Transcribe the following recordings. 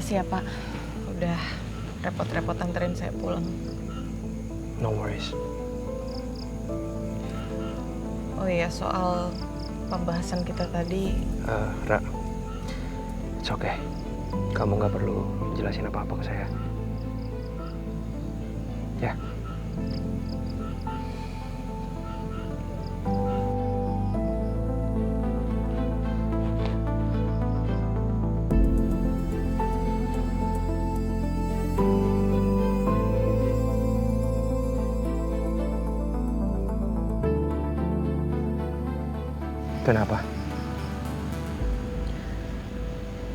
Makasih ya Pak, udah repot-repot anterin saya pulang. No worries. Oh iya, soal pembahasan kita tadi. Ra, it's okay. Kamu nggak perlu jelasin apa-apa ke saya. Ya. Kenapa?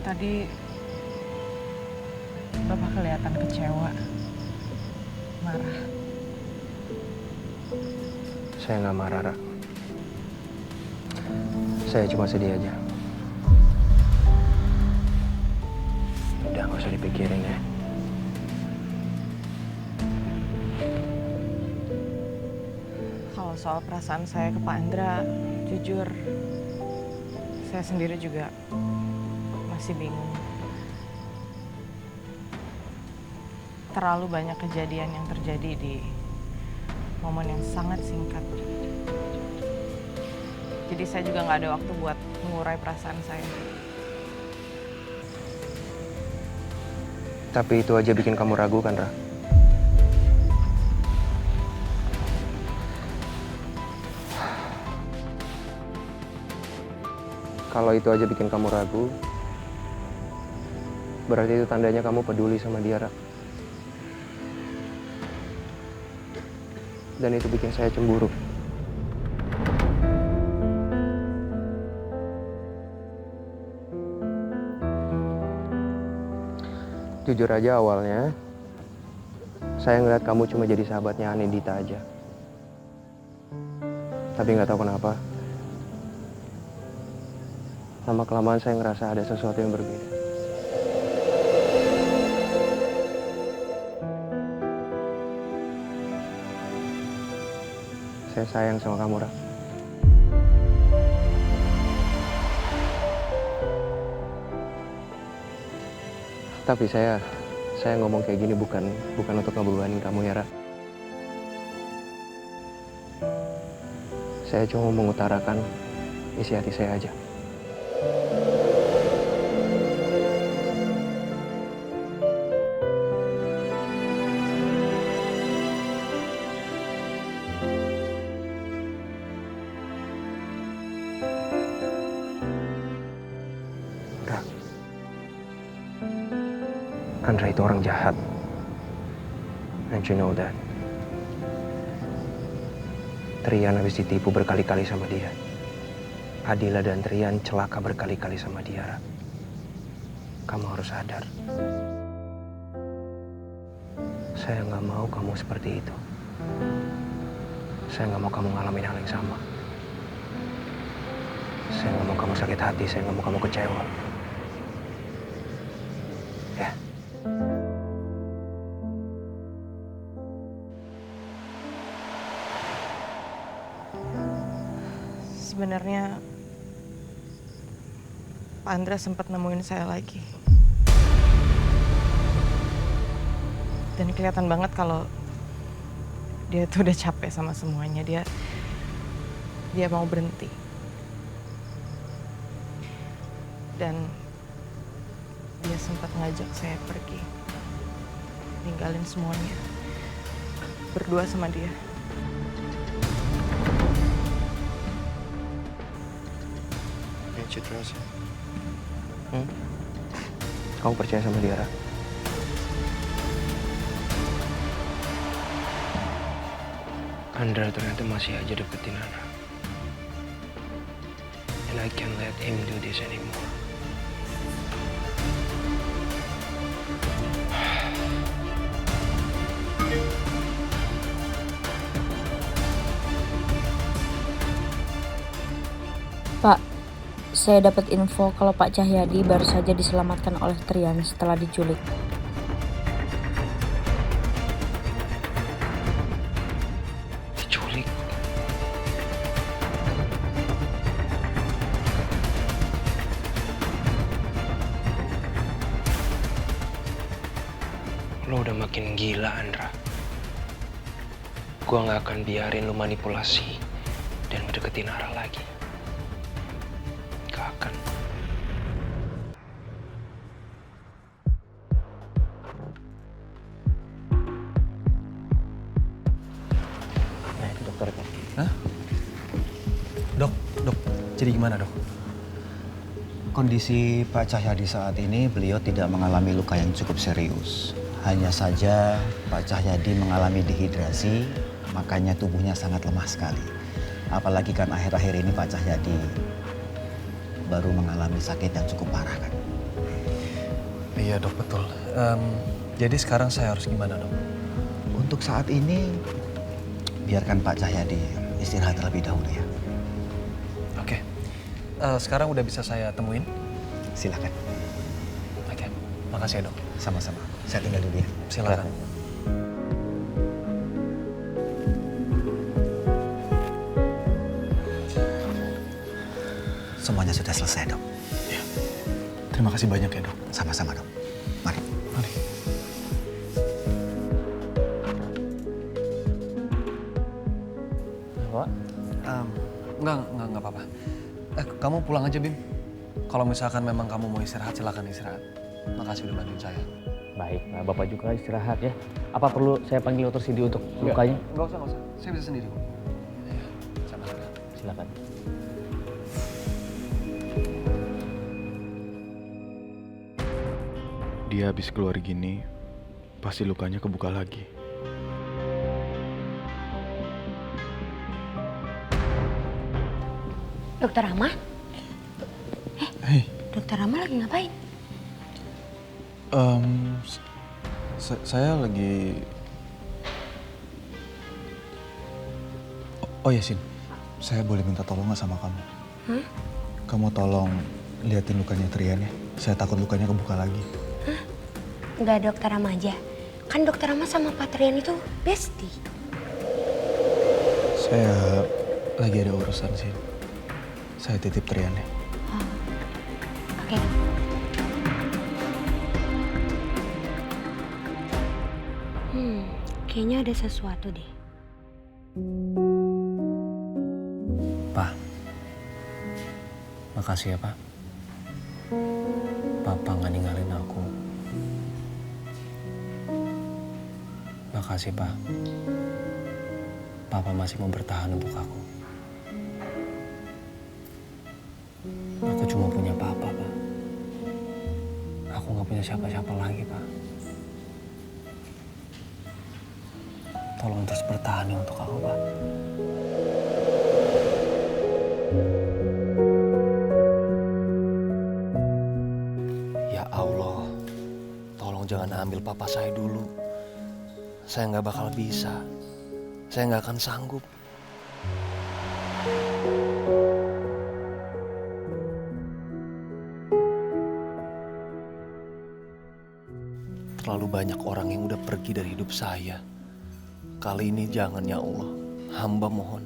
Tadi Bapak kelihatan kecewa, marah. Saya nggak marah, Ra. Saya cuma sedih aja. Udah, nggak usah dipikirin ya. Kalau soal perasaan saya ke Pak Andra, jujur, saya sendiri juga masih bingung. Terlalu banyak kejadian yang terjadi di momen yang sangat singkat. Jadi saya juga nggak ada waktu buat mengurai perasaan saya. Tapi itu aja bikin kamu ragu kan, Ra? Kalau itu aja bikin kamu ragu, berarti itu tandanya kamu peduli sama dia, Ra. Dan itu bikin saya cemburu. Jujur aja awalnya, saya ngeliat kamu cuma jadi sahabatnya Anindita aja. Tapi nggak tahu kenapa, lama-kelamaan saya ngerasa ada sesuatu yang berbeda. Saya sayang sama kamu, Ra. Tapi saya ngomong kayak gini bukan untuk ngebebanin kamu ya, Ra. Saya cuma mau mengutarakan isi hati saya aja. Ra, Andra itu orang jahat. And you know that. Trian habis ditipu berkali-kali sama dia. Adila dan Trian celaka berkali-kali sama dia, Ra. Kamu harus sadar. Saya nggak mau kamu seperti itu. Saya nggak mau kamu ngalamin hal yang sama. Saya nggak mau kamu sakit hati, saya nggak mau kamu kecewa. Ya. Sebenarnya Pak Andra sempat nemuin saya lagi. Dan kelihatan banget kalau dia tuh udah capek sama semuanya. Dia mau berhenti. Dan dia sempat ngajak saya pergi. Ninggalin semuanya. Berdua sama dia. Citra sih. Kamu percaya sama dia, Ra? Andra ternyata masih aja deketin Andra. And I can't let him do this anymore. Pak, saya dapat info kalau Pak Cahyadi baru saja diselamatkan oleh Trian setelah diculik. Diculik? Lo udah makin gila, Andra. Gua nggak akan biarin lo manipulasi dan ngedeketin Nara lagi. Gak akan. Nah, itu dokternya. Hah? Dok, jadi gimana dok? Kondisi Pak Cahyadi saat ini beliau tidak mengalami luka yang cukup serius. Hanya saja Pak Cahyadi mengalami dehidrasi, makanya tubuhnya sangat lemah sekali. Apalagi kan akhir-akhir ini Pak Cahyadi baru mengalami sakit yang cukup parah kan. Iya dok, betul. Jadi sekarang saya harus gimana dok? Untuk saat ini biarkan Pak Cahyadi istirahat terlebih dahulu ya. Oke. Sekarang udah bisa saya temuin? Silakan. Oke, makasih ya dok. Sama-sama. Saya tinggal dulu ya. Silakan. Semuanya sudah selesai dok. Ya. Terima kasih banyak ya dok. Sama-sama dok. Mari. Mari. Pak? Enggak apa-apa. Kamu pulang aja Bim. Kalau misalkan memang kamu mau istirahat, silakan istirahat. Makasih udah bantuin saya. Baik, nah Bapak juga istirahat ya. Apa perlu saya panggil dokter Cindy untuk lukanya? Enggak usah. Saya bisa sendiri kok. Iya, sama-sama. Silakan. Dia habis keluar gini, pasti lukanya kebuka lagi. Dokter Rama? Hei, Dokter Rama lagi ngapain? saya lagi... Oh ya Sin, saya boleh minta tolong nggak sama kamu? Hah? Kamu tolong liatin lukanya Trian ya. Saya takut lukanya kebuka lagi. Hah? Enggak Dokter Rama aja. Kan Dokter Rama sama Pak Trian itu bestie. Saya lagi ada urusan Sin. Saya titip Trian ya. Oh. Oke. Kayaknya ada sesuatu deh. Pak, makasih ya Pak. Papa nggak ninggalin aku. Makasih Pak. Papa masih mau bertahan untuk aku. Aku cuma punya Papa, Pak. Aku nggak punya siapa-siapa lagi, Pak. Tolong terus bertahan ya untuk aku, Pak. Ya Allah, tolong jangan ambil Papa saya dulu. Saya nggak bakal bisa. Saya nggak akan sanggup. Terlalu banyak orang yang udah pergi dari hidup saya. Kali ini jangan ya Allah, hamba mohon.